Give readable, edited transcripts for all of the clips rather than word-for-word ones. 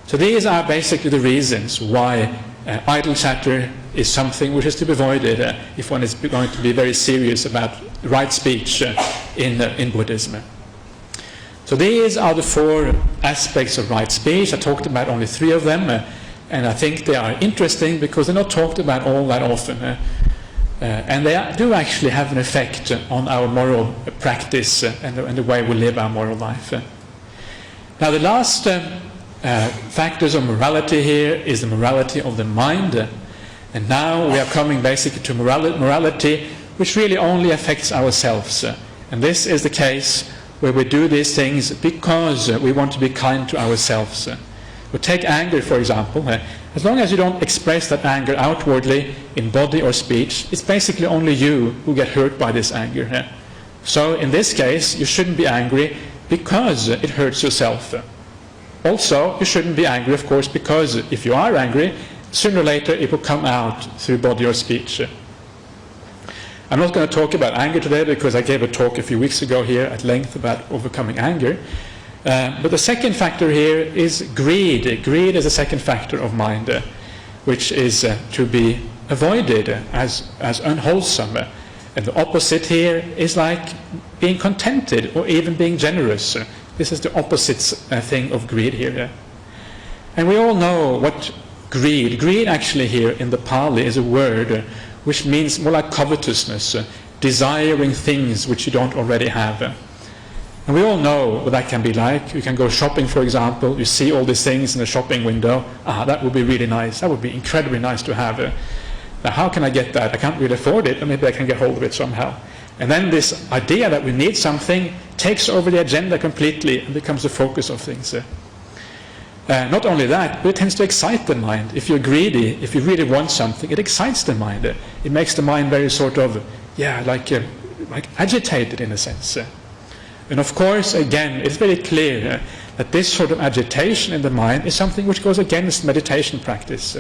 So these are basically the reasons why idle chatter is something which is to be avoided if one is going to be very serious about right speech in Buddhism. So these are the 4 aspects of right speech. I talked about only 3 of them, and I think they are interesting because they're not talked about all that often. And they do actually have an effect on our moral practice and the way we live our moral life. Now the last factors of morality here is the morality of the mind. And now we are coming basically to morality which really only affects ourselves. And this is the case where we do these things because we want to be kind to ourselves. We take anger, for example. As long as you don't express that anger outwardly in body or speech, it's basically only you who get hurt by this anger. So in this case, you shouldn't be angry because it hurts yourself. Also, you shouldn't be angry, of course, because if you are angry, sooner or later it will come out through body or speech. I'm not going to talk about anger today because I gave a talk a few weeks ago here at length about overcoming anger. But the second factor here is greed. Greed is a second factor of mind, which is to be avoided as unwholesome. And the opposite here is like being contented or even being generous. This is the opposite thing of greed here. And we all know what greed actually here in the Pali is a word which means more like covetousness, desiring things which you don't already have. And we all know what that can be like. You can go shopping, for example, you see all these things in the shopping window. That would be really nice. That would be incredibly nice to have. Now how can I get that? I can't really afford it, or maybe I can get hold of it somehow. And then this idea that we need something takes over the agenda completely and becomes the focus of things. Not only that, but it tends to excite the mind. If you're greedy, if you really want something, it excites the mind. It makes the mind very sort of, like agitated in a sense. And of course, again, it's very clear that this sort of agitation in the mind is something which goes against meditation practice.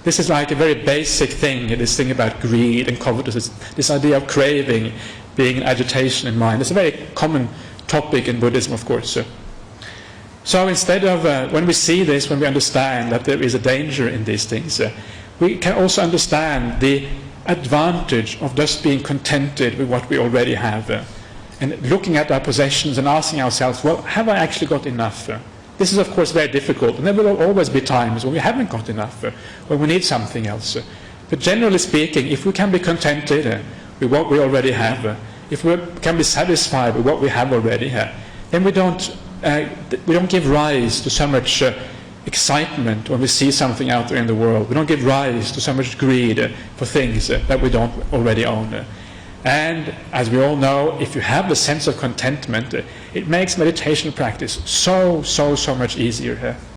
This is like a very basic thing, this thing about greed and covetousness, this idea of craving being an agitation in mind. It's a very common topic in Buddhism, of course. So instead of, when we see this, when we understand that there is a danger in these things, we can also understand the advantage of just being contented with what we already have. And looking at our possessions and asking ourselves, well, have I actually got enough? This is, of course, very difficult. And there will always be times when we haven't got enough, when we need something else. But generally speaking, if we can be contented with what we already have, if we can be satisfied with what we have already, then we don't give rise to so much excitement when we see something out there in the world. We don't give rise to so much greed for things that we don't already own. And as we all know, if you have the sense of contentment, it makes meditation practice so much easier.